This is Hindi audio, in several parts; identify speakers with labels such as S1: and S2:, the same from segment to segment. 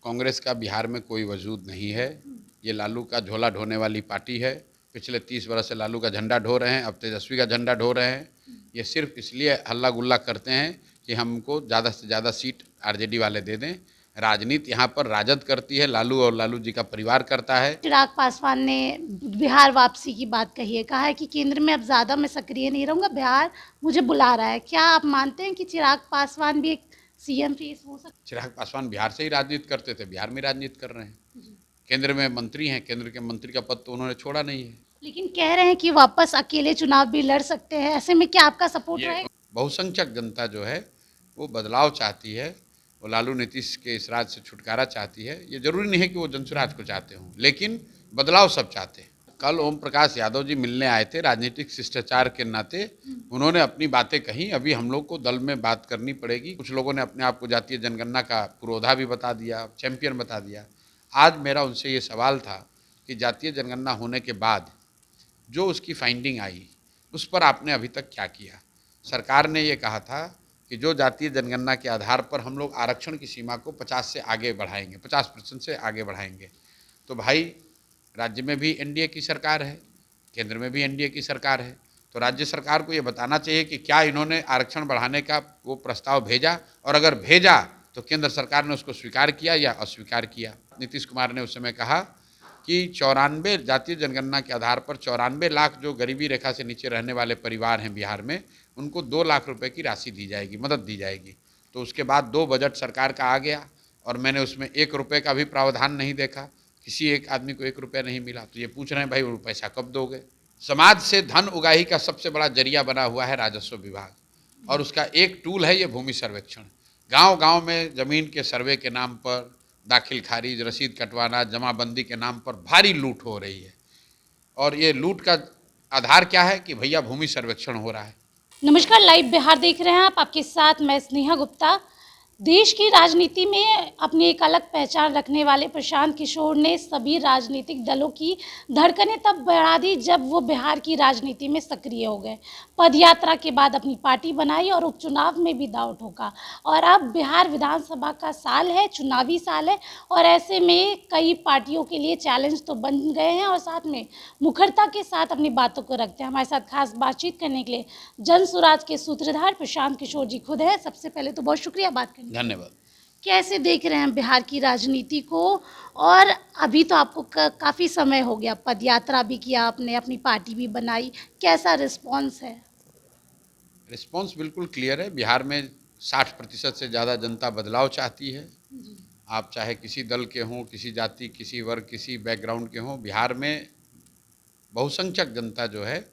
S1: कांग्रेस का बिहार में कोई वजूद नहीं है। ये लालू का झोला ढोने वाली पार्टी है। पिछले 30 वर्ष से लालू का झंडा ढो रहे हैं, अब तेजस्वी का झंडा ढो रहे हैं। ये सिर्फ इसलिए हल्ला गुल्ला करते हैं कि हमको ज़्यादा से ज़्यादा सीट आरजेडी वाले दे दें। राजनीति यहाँ पर राजद करती है, लालू और लालू जी का परिवार करता है।
S2: चिराग पासवान ने बिहार वापसी की बात कही है, कहा है कि केंद्र में अब ज़्यादा मैं सक्रिय नहीं रहूँगा, बिहार मुझे बुला रहा है। क्या आप मानते हैं कि चिराग पासवान भी एक सीएम फेस हो सकते?
S1: चिराग पासवान बिहार से ही राजनीति करते थे, बिहार में राजनीति कर रहे हैं। केंद्र में मंत्री हैं, केंद्र के मंत्री का पद तो उन्होंने छोड़ा नहीं है।
S2: लेकिन कह रहे हैं कि वापस अकेले चुनाव भी लड़ सकते हैं, ऐसे में क्या आपका सपोर्ट रहेगा?
S1: बहुसंख्यक जनता जो है वो बदलाव चाहती है, वो लालू नीतीश के इस राज से छुटकारा चाहती है। ये जरूरी नहीं है कि वो जनसुराज को चाहते हों, लेकिन बदलाव सब चाहते हैं। कल ओम प्रकाश यादव जी मिलने आए थे, राजनीतिक शिष्टाचार के नाते उन्होंने अपनी बातें कही। अभी हम लोग को दल में बात करनी पड़ेगी। कुछ लोगों ने अपने आप को जातीय जनगणना का पुरोधा भी बता दिया, चैंपियन बता दिया। आज मेरा उनसे ये सवाल था कि जातीय जनगणना होने के बाद जो उसकी फाइंडिंग आई, उस पर आपने अभी तक क्या किया? सरकार ने ये कहा था कि जो जातीय जनगणना के आधार पर हम लोग आरक्षण की सीमा को 50 से आगे बढ़ाएंगे, 50% से आगे बढ़ाएंगे। तो भाई, राज्य में भी एनडीए की सरकार है, केंद्र में भी एनडीए की सरकार है, तो राज्य सरकार को ये बताना चाहिए कि क्या इन्होंने आरक्षण बढ़ाने का वो प्रस्ताव भेजा, और अगर भेजा तो केंद्र सरकार ने उसको स्वीकार किया या अस्वीकार किया। नीतीश कुमार ने उस समय कहा कि 94 जातीय जनगणना के आधार पर 94 लाख जो गरीबी रेखा से नीचे रहने वाले परिवार हैं बिहार में, उनको 2 लाख रुपए की राशि दी जाएगी, मदद दी जाएगी। तो उसके बाद 2 बजट सरकार का आ गया और मैंने उसमें 1 रुपये का भी प्रावधान नहीं देखा, किसी एक आदमी को 1 रुपया नहीं मिला। तो ये पूछ रहे हैं भाई वो पैसा कब दोगे? समाज से धन उगाही का सबसे बड़ा जरिया बना हुआ है राजस्व विभाग, और उसका एक टूल है ये भूमि सर्वेक्षण। गांव गांव में ज़मीन के सर्वे के नाम पर दाखिल खारिज, रसीद कटवाना, जमाबंदी के नाम पर भारी लूट हो रही है। और ये लूट का आधार क्या है कि भैया भूमि सर्वेक्षण हो रहा है।
S2: नमस्कार, लाइव बिहार देख रहे हैं आप, आपके साथ मैं स्नेहा गुप्ता। देश की राजनीति में अपनी एक अलग पहचान रखने वाले प्रशांत किशोर ने सभी राजनीतिक दलों की धड़कनें तब बढ़ा दी जब वो बिहार की राजनीति में सक्रिय हो गए। पदयात्रा के बाद अपनी पार्टी बनाई और उपचुनाव में भी दांव ठोका। और अब बिहार विधानसभा का साल है, चुनावी साल है, और ऐसे में कई पार्टियों के लिए चैलेंज तो बन गए हैं और साथ में मुखरता के साथ अपनी बातों को रखते हैं। हमारे साथ खास बातचीत करने के लिए जन सुराज के सूत्रधार प्रशांत किशोर जी खुद है। सबसे पहले तो बहुत शुक्रिया बात करने।
S1: धन्यवाद।
S2: कैसे देख रहे हैं बिहार की राजनीति को? और अभी तो आपको काफ़ी समय हो गया, पदयात्रा भी किया आपने, अपनी पार्टी भी बनाई, कैसा रिस्पांस है?
S1: रिस्पांस बिल्कुल क्लियर है। बिहार में 60% से ज़्यादा जनता बदलाव चाहती है। आप चाहे किसी दल के हों, किसी जाति, किसी वर्ग, किसी बैकग्राउंड के हों, बिहार में बहुसंख्यक जनता जो है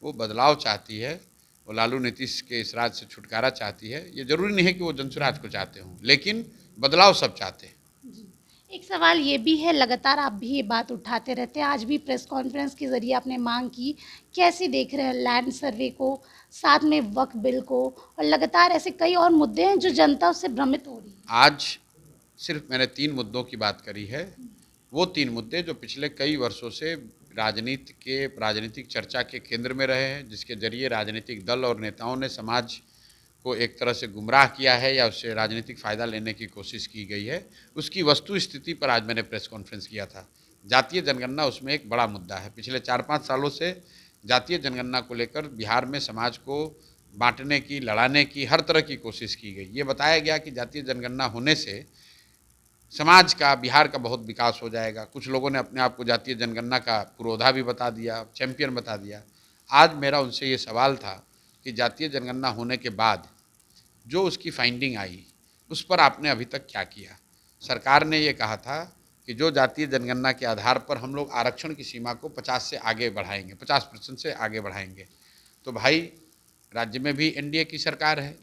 S1: वो बदलाव चाहती है, वो लालू नीतीश के इस राज से छुटकारा चाहती है। ये जरूरी नहीं है कि वो जनसुराज को चाहते हों, लेकिन बदलाव सब चाहते हैं।
S2: एक सवाल ये भी है, लगातार आप भी ये बात उठाते रहते हैं, आज भी प्रेस कॉन्फ्रेंस के जरिए आपने मांग की। कैसे देख रहे हैं लैंड सर्वे को, साथ में वक्फ बिल को, और लगातार ऐसे कई और मुद्दे हैं जो जनता उससे भ्रमित हो रही है?
S1: आज सिर्फ मैंने 3 मुद्दों की बात करी है। वो 3 मुद्दे जो पिछले कई वर्षों से राजनीतिक चर्चा के केंद्र में रहे हैं, जिसके जरिए राजनीतिक दल और नेताओं ने समाज को एक तरह से गुमराह किया है या उससे राजनीतिक फ़ायदा लेने की कोशिश की गई है, उसकी वस्तु स्थिति पर आज मैंने प्रेस कॉन्फ्रेंस किया था। जातीय जनगणना उसमें एक बड़ा मुद्दा है। पिछले 4-5 सालों से जातीय जनगणना को लेकर बिहार में समाज को बांटने की, लड़ाने की हर तरह की कोशिश की गई। ये बताया गया कि जातीय जनगणना होने से समाज का, बिहार का बहुत विकास हो जाएगा। कुछ लोगों ने अपने आप को जातीय जनगणना का पुरोधा भी बता दिया, चैंपियन बता दिया। आज मेरा उनसे ये सवाल था कि जातीय जनगणना होने के बाद जो उसकी फाइंडिंग आई, उस पर आपने अभी तक क्या किया? सरकार ने ये कहा था कि जो जातीय जनगणना के आधार पर हम लोग आरक्षण की सीमा को 50 से आगे बढ़ाएंगे, 50% से आगे बढ़ाएंगे। तो भाई, राज्य में भी एनडीए की सरकार है,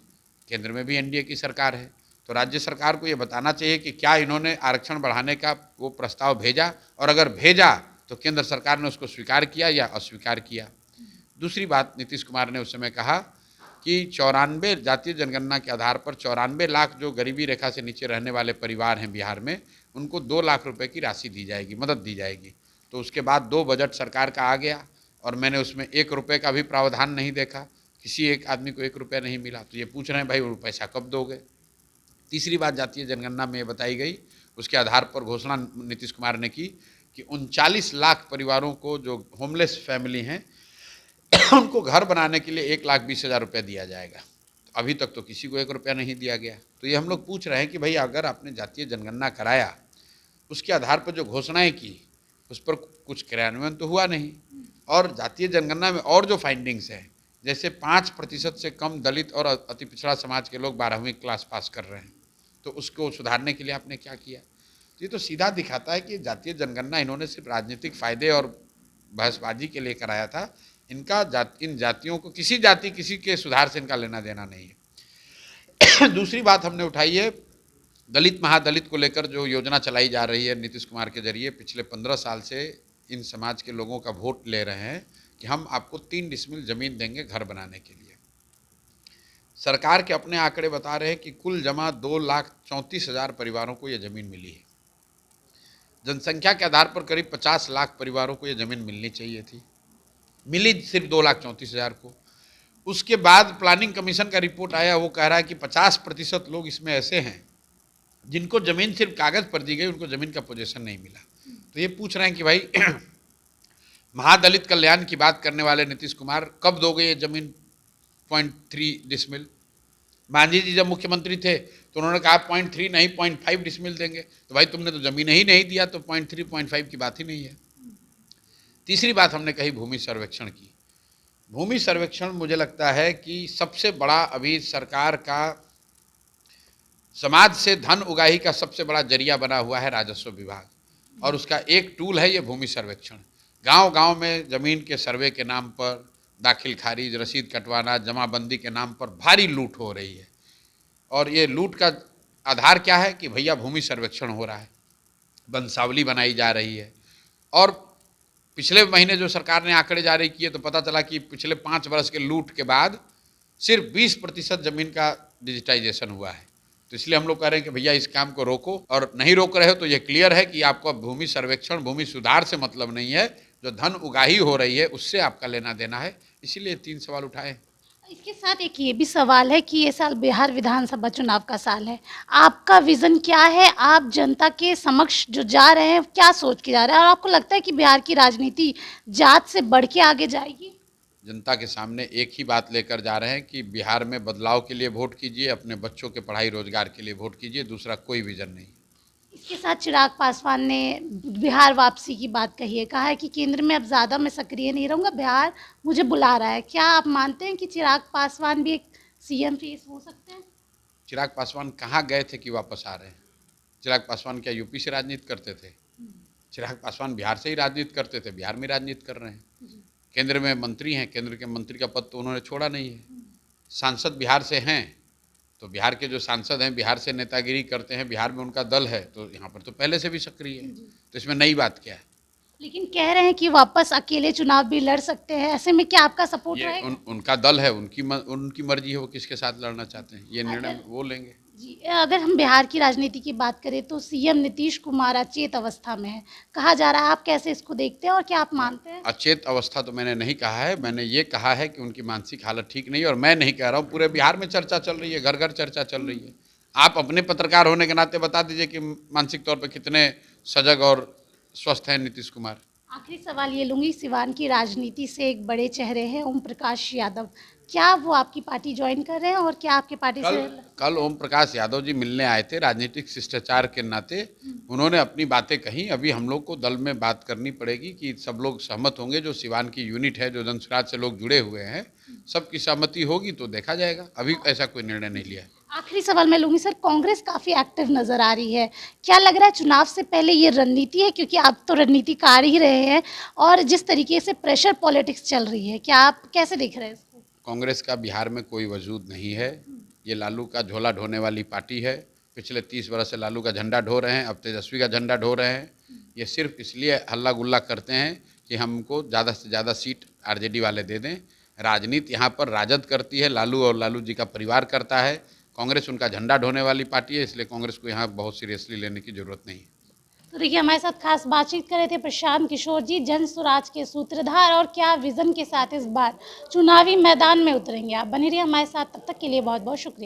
S1: केंद्र में भी एनडीए की सरकार है, तो राज्य सरकार को ये बताना चाहिए कि क्या इन्होंने आरक्षण बढ़ाने का वो प्रस्ताव भेजा, और अगर भेजा तो केंद्र सरकार ने उसको स्वीकार किया या अस्वीकार किया। दूसरी बात, नीतीश कुमार ने उस समय कहा कि 94 जातीय जनगणना के आधार पर 94 लाख जो गरीबी रेखा से नीचे रहने वाले परिवार हैं बिहार में, उनको 2 लाख रुपए की राशि दी जाएगी, मदद दी जाएगी। तो उसके बाद 2 बजट सरकार का आ गया और मैंने उसमें 1 रुपये का भी प्रावधान नहीं देखा, किसी एक आदमी को 1 रुपया नहीं मिला। तो ये पूछ रहे हैं भाई वो पैसा कब दोगे? तीसरी बात जातीय जनगणना में बताई गई उसके आधार पर घोषणा नीतीश कुमार ने की कि 39 लाख परिवारों को जो होमलेस फैमिली हैं उनको घर बनाने के लिए 1,20,000 रुपये दिया जाएगा। तो अभी तक तो किसी को 1 रुपया नहीं दिया गया। तो ये हम लोग पूछ रहे हैं कि भाई अगर आपने जातीय जनगणना कराया, उसके आधार पर जो घोषणाएं की उस पर कुछ क्रियान्वयन तो हुआ नहीं। और जातीय जनगणना में और जो फाइंडिंग्स हैं, जैसे 5% से कम दलित और अति पिछड़ा समाज के लोग 12वीं क्लास पास कर रहे हैं, तो उसको सुधारने के लिए आपने क्या किया? तो ये तो सीधा दिखाता है कि जातीय जनगणना इन्होंने सिर्फ राजनीतिक फायदे और बहसबाजी के लिए कराया था। इन जातियों को किसी के सुधार से इनका लेना देना नहीं है। दूसरी बात हमने उठाई है दलित महादलित को लेकर जो योजना चलाई जा रही है नीतीश कुमार के जरिए। पिछले 15 साल से इन समाज के लोगों का वोट ले रहे हैं कि हम आपको 3 डिसमिल जमीन देंगे घर बनाने के लिए। सरकार के अपने आंकड़े बता रहे हैं कि कुल जमा 2,34,000 परिवारों को यह ज़मीन मिली है। जनसंख्या के आधार पर करीब 50 लाख परिवारों को यह ज़मीन मिलनी चाहिए थी, मिली सिर्फ 2,34,000 को। उसके बाद प्लानिंग कमीशन का रिपोर्ट आया, वो कह रहा है कि 50% लोग इसमें ऐसे हैं जिनको ज़मीन सिर्फ कागज़ पर दी गई, उनको ज़मीन का पोजीशन नहीं मिला। तो ये पूछ रहे हैं कि भाई महादलित कल्याण की बात करने वाले नीतीश कुमार कब दोगे ये ज़मीन 0.3 डिसमिल? मांझी जी जब मुख्यमंत्री थे तो उन्होंने कहा 0.3 नहीं 0.5 डिसमिल देंगे। तो भाई तुमने तो ज़मीन ही नहीं दिया, तो 0.3 0.5 की बात ही नहीं है। तीसरी बात हमने कही भूमि सर्वेक्षण की। भूमि सर्वेक्षण मुझे लगता है कि सबसे बड़ा अभी सरकार का समाज से धन उगाही का सबसे बड़ा जरिया बना हुआ है राजस्व विभाग, और उसका एक टूल है ये भूमि सर्वेक्षण। गांव-गांव में ज़मीन के सर्वे के नाम पर दाखिल खारिज, रसीद कटवाना, जमाबंदी के नाम पर भारी लूट हो रही है। और ये लूट का आधार क्या है कि भैया भूमि सर्वेक्षण हो रहा है, वंशावली बनाई जा रही है। और पिछले महीने जो सरकार ने आंकड़े जारी किए तो पता चला कि पिछले 5 वर्ष के लूट के बाद सिर्फ 20% ज़मीन का डिजिटाइजेशन हुआ है। तो इसलिए हम लोग कह रहे हैं कि भैया इस काम को रोको, और नहीं रोक रहे हो तो ये क्लियर है कि आपको भूमि सर्वेक्षण, भूमि सुधार से मतलब नहीं है, जो धन उगाही हो रही है उससे आपका लेना देना है। इसीलिए 3 सवाल उठाए।
S2: इसके साथ एक ये भी सवाल है कि ये साल बिहार विधानसभा चुनाव का साल है। आपका विज़न क्या है? आप जनता के समक्ष जो जा रहे हैं, क्या सोच के जा रहे हैं? और आपको लगता है कि बिहार की राजनीति जात से बढ़ के आगे जाएगी?
S1: जनता के सामने एक ही बात लेकर जा रहे हैं कि बिहार में बदलाव के लिए वोट कीजिए, अपने बच्चों के पढ़ाई रोजगार के लिए वोट कीजिए, दूसरा कोई विजन नहीं।
S2: इसके साथ चिराग पासवान ने बिहार वापसी की बात कही है, कहा है कि केंद्र में अब ज़्यादा मैं सक्रिय नहीं रहूँगा, बिहार मुझे बुला रहा है। क्या आप मानते हैं कि चिराग पासवान भी एक सीएम फेस हो सकते हैं?
S1: चिराग पासवान कहाँ गए थे कि वापस आ रहे हैं? चिराग पासवान क्या यूपी से राजनीति करते थे? चिराग पासवान बिहार से ही राजनीति करते थे, बिहार में राजनीति कर रहे हैं। केंद्र में मंत्री हैं, केंद्र के मंत्री का पद तो उन्होंने छोड़ा नहीं है। सांसद बिहार से हैं, तो बिहार के जो सांसद हैं बिहार से नेतागिरी करते हैं, बिहार में उनका दल है, तो यहाँ पर तो पहले से भी सक्रिय है। तो इसमें नई बात क्या है?
S2: लेकिन कह रहे हैं कि वापस अकेले चुनाव भी लड़ सकते हैं, ऐसे में क्या आपका सपोर्ट
S1: ये
S2: रहेगा?
S1: उनका दल है, उनकी मर्जी है वो किसके साथ लड़ना चाहते हैं, ये निर्णय वो लेंगे।
S2: जी, अगर हम बिहार की राजनीति की बात करें तो सीएम नीतीश कुमार अचेत अवस्था में है, कहा जा रहा है। आप कैसे इसको देखते हैं और क्या आप मानते हैं?
S1: अचेत अवस्था तो मैंने नहीं कहा है, मैंने ये कहा है कि उनकी मानसिक हालत ठीक नहीं है। और मैं नहीं कह रहा हूँ, पूरे बिहार में चर्चा चल रही है, घर घर चर्चा चल रही है। आप अपने पत्रकार होने के नाते बता दीजिए कि मानसिक तौर पर कितने सजग और स्वस्थ हैं नीतीश कुमार।
S2: आखिरी सवाल ये लूँगी, सिवान की राजनीति से एक बड़े चेहरे हैं ओम प्रकाश यादव, क्या वो आपकी पार्टी ज्वाइन कर रहे हैं और क्या आपकी पार्टी से?
S1: कल ओम प्रकाश यादव जी मिलने आए थे, राजनीतिक शिष्टाचार के नाते उन्होंने अपनी बातें कही। अभी हम लोग को दल में बात करनी पड़ेगी कि सब लोग सहमत होंगे, जो सिवान की यूनिट है, जो जनसुराज से लोग जुड़े हुए हैं, सबकी सहमति होगी तो देखा जाएगा। अभी ऐसा कोई निर्णय नहीं लिया है।
S2: आखिरी सवाल मैं लूँगी सर, कांग्रेस काफ़ी एक्टिव नज़र आ रही है, क्या लग रहा है चुनाव से पहले ये रणनीति है? क्योंकि आप तो रणनीतिकार ही रहे हैं, और जिस तरीके से प्रेशर पॉलिटिक्स चल रही है, क्या आप कैसे देख रहे हैं इसको?
S1: कांग्रेस का बिहार में कोई वजूद नहीं है। ये लालू का झोला ढोने वाली पार्टी है। पिछले 30 वर्ष से लालू का झंडा ढो रहे हैं, अब तेजस्वी का झंडा ढो रहे हैं। ये सिर्फ इसलिए हल्ला गुल्ला करते हैं कि हमको ज़्यादा से ज़्यादा सीट आरजेडी वाले दे दें। राजनीति यहाँ पर राजद करती है, लालू और लालू जी का परिवार करता है। कांग्रेस उनका झंडा ढोने वाली पार्टी है, इसलिए कांग्रेस को यहाँ बहुत सीरियसली लेने की जरूरत नहीं है।
S2: तो देखिए, हमारे साथ खास बातचीत कर रहे थे प्रशांत किशोर जी, जन स्वराज के सूत्रधार, और क्या विजन के साथ इस बार चुनावी मैदान में उतरेंगे। आप बने रहिए हमारे साथ, तब तक के लिए बहुत बहुत शुक्रिया।